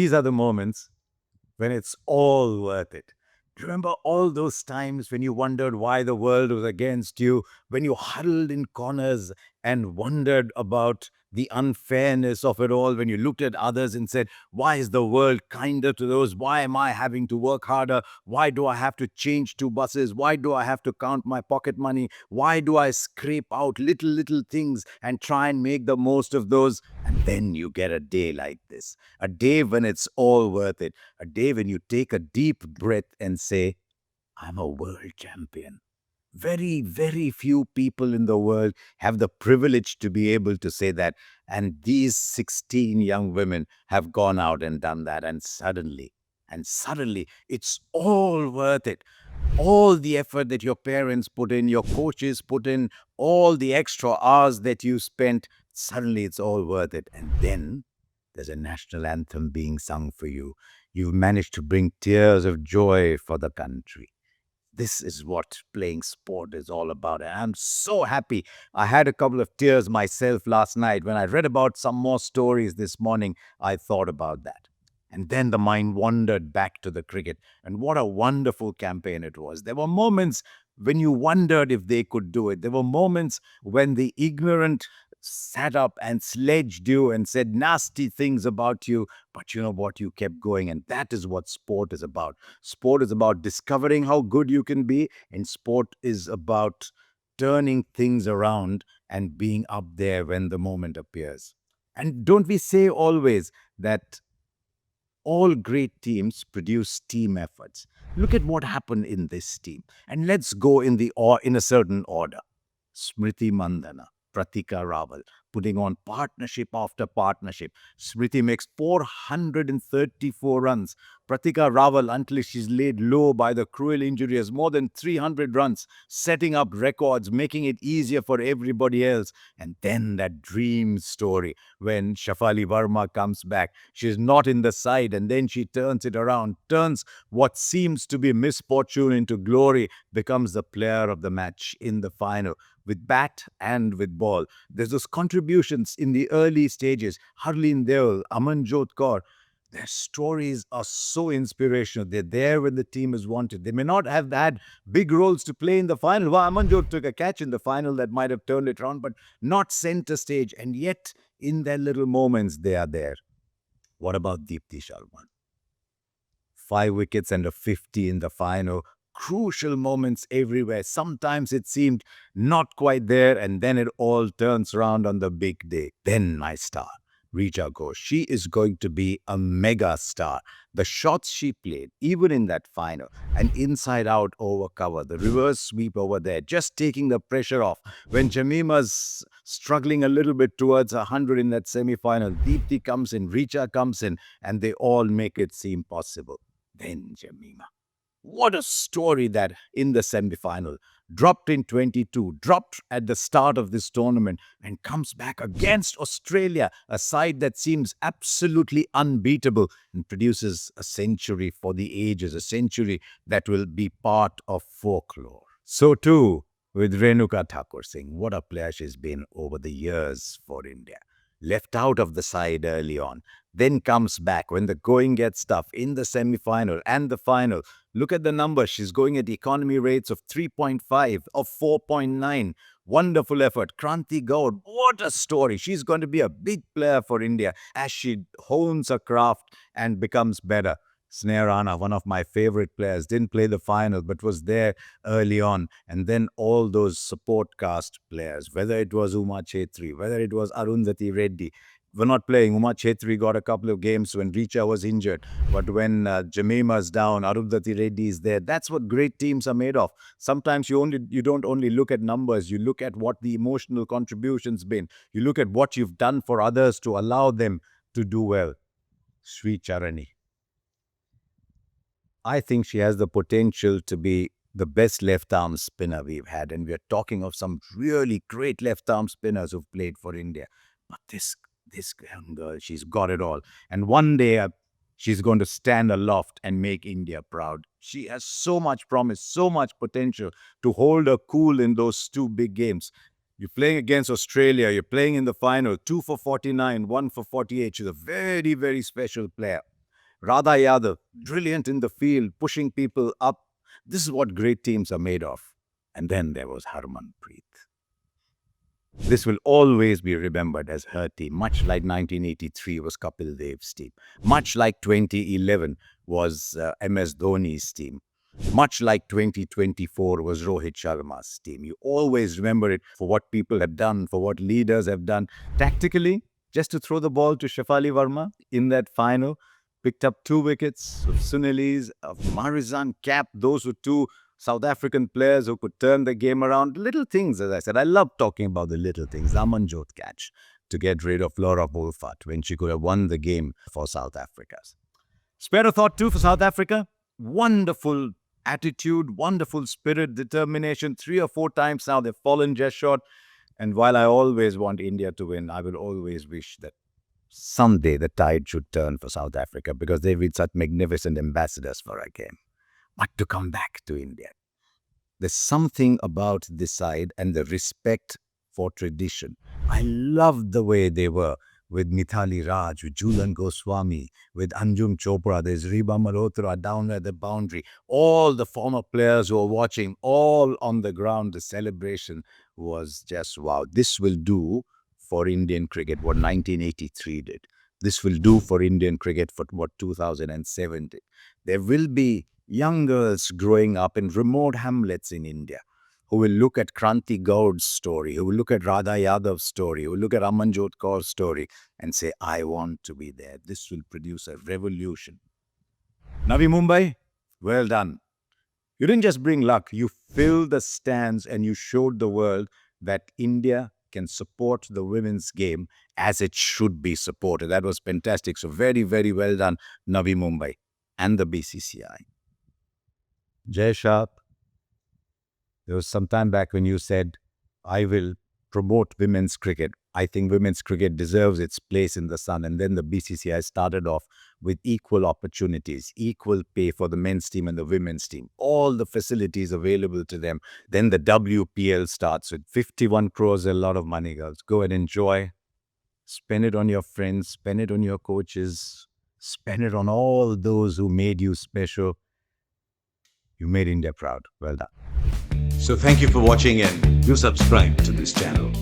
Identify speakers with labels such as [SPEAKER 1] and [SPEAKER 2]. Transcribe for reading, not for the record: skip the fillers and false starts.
[SPEAKER 1] these are the moments when it's all worth it. Remember all those times when you wondered why the world was against you, when you huddled in corners and wondered about the unfairness of it all, when you looked at others and said, why is the world kinder to those? Why am I having to work harder? Why do I have to change two buses? Why do I have to count my pocket money? Why do I scrape out little things and try and make the most of those? And then you get a day like this, a day when it's all worth it, a day when you take a deep breath and say, I'm a world champion. Very few people in the world have the privilege to be able to say that. And these 16 young women have gone out and done that. And suddenly, it's all worth it. All the effort that your parents put in, your coaches put in, all the extra hours that you spent, suddenly it's all worth it. And then there's a national anthem being sung for you. You've managed to bring tears of joy for the country. This is what playing sport is all about. And I'm so happy. I had a couple of tears myself last night. When I read about some more stories this morning, I thought about that. And then the mind wandered back to the cricket. And what a wonderful campaign it was. There were moments when you wondered if they could do it. There were moments when the ignorant sat up and sledged you and said nasty things about you. But you know what? You kept going. And that is what sport is about. Sport is about discovering how good you can be, and sport is about turning things around and being up there when the moment appears. And don't we say always that all great teams produce team efforts? Look at what happened in this team. And let's go in a certain order. Smriti Mandana, Pratika Rawal, putting on partnership after partnership. Smriti makes 434 runs. Pratika Rawal, until she's laid low by the cruel injury, has more than 300 runs, setting up records, making it easier for everybody else. And then that dream story when Shafali Verma comes back. She's not in the side, and then she turns it around, turns what seems to be misfortune into glory, becomes the player of the match in the final with bat and with ball. There's those contributions in the early stages. Harleen Deol, Amanjot Kaur, their stories are so inspirational. They're there when the team is wanted. They may not have had big roles to play in the final. Well, Amanjot took a catch in the final that might have turned it around, but not center stage. And yet, in their little moments, they are there. What about Deepti Sharma? 5 wickets and a 50 in the final. Crucial moments everywhere. Sometimes it seemed not quite there, and then it all turns around on the big day. Then my star, Richa Ghosh. She is going to be a mega star. The shots she played, even in that final, an inside out over cover, the reverse sweep over there, just taking the pressure off. When Jamima's struggling a little bit towards 100 in that semi final, Deepti comes in, Richa comes in, and they all make it seem possible. Then Jamima. What a story that in the semi-final. Dropped in 22, dropped at the start of this tournament, and comes back against Australia, a side that seems absolutely unbeatable, and produces a century for the ages, a century that will be part of folklore. So too with Renuka Thakur Singh. What a player she's been over the years for India. Left out of the side early on, then comes back when the going gets tough in the semi-final and the final. Look at the numbers. She's going at economy rates of 3.5, of 4.9. Wonderful effort. Kranti Gaur, what a story. She's going to be a big player for India as she hones her craft and becomes better. Sneha Rana, one of my favorite players, didn't play the final but was there early on. And then all those support cast players, whether it was Uma Chetri, whether it was Arundhati Reddy, were not playing. Uma Chetri got a couple of games when Richa was injured. But when Jamima's down, Arundhati Reddy is there. That's what great teams are made of. Sometimes you don't only look at numbers, you look at what the emotional contribution's been. You look at what you've done for others to allow them to do well. Sri Charani. I think she has the potential to be the best left-arm spinner we've had. And we're talking of some really great left-arm spinners who've played for India. But this young girl, she's got it all. And one day, she's going to stand aloft and make India proud. She has so much promise, so much potential to hold her cool in those two big games. You're playing against Australia. You're playing in the final. 2 for 49, 1 for 48. She's a very special player. Radha Yadav, brilliant in the field, pushing people up. This is what great teams are made of. And then there was Harmanpreet. This will always be remembered as her team, much like 1983 was Kapil Dev's team, much like 2011 was MS Dhoni's team, much like 2024 was Rohit Sharma's team. You always remember it for what people have done, for what leaders have done. Tactically, just to throw the ball to Shafali Verma in that final, picked up 2 wickets of Sunili's, of Marizan Cap. Those were two South African players who could turn the game around. Little things, as I said. I love talking about the little things. Amanjot catch to get rid of Laura Bolfat when she could have won the game for South Africa. Spare a thought too for South Africa. Wonderful attitude, wonderful spirit, determination. 3 or 4 times now they've fallen just short. And while I always want India to win, I will always wish that someday the tide should turn for South Africa because they've been such magnificent ambassadors for our game. But to come back to India, there's something about this side and the respect for tradition. I loved the way they were with Mithali Raj, with Jhulan Goswami, with Anjum Chopra. There's Reba Malhotra down at the boundary. All the former players who are watching, all on the ground. The celebration was just wow. This will do for Indian cricket what 1983 did. This will do for Indian cricket for what 2007 did. There will be young girls growing up in remote hamlets in India who will look at Kranti Gaud's story, who will look at Radha Yadav's story, who will look at Amanjot Kaur's story and say, I want to be there. This will produce a revolution. Navi Mumbai, well done. You didn't just bring luck, you filled the stands and you showed the world that India can support the women's game as it should be supported. That was fantastic. So very, very well done, Navi Mumbai and the BCCI. Jay Sharp, there was some time back when you said, I will promote women's cricket. I think women's cricket deserves its place in the sun. And then the BCCI started off with equal opportunities, equal pay for the men's team and the women's team, all the facilities available to them. Then the WPL starts with 51 crores, a lot of money, girls. Go and enjoy. Spend it on your friends, spend it on your coaches, spend it on all those who made you special. You made India proud. Well done.
[SPEAKER 2] So thank you for watching and do subscribe to this channel.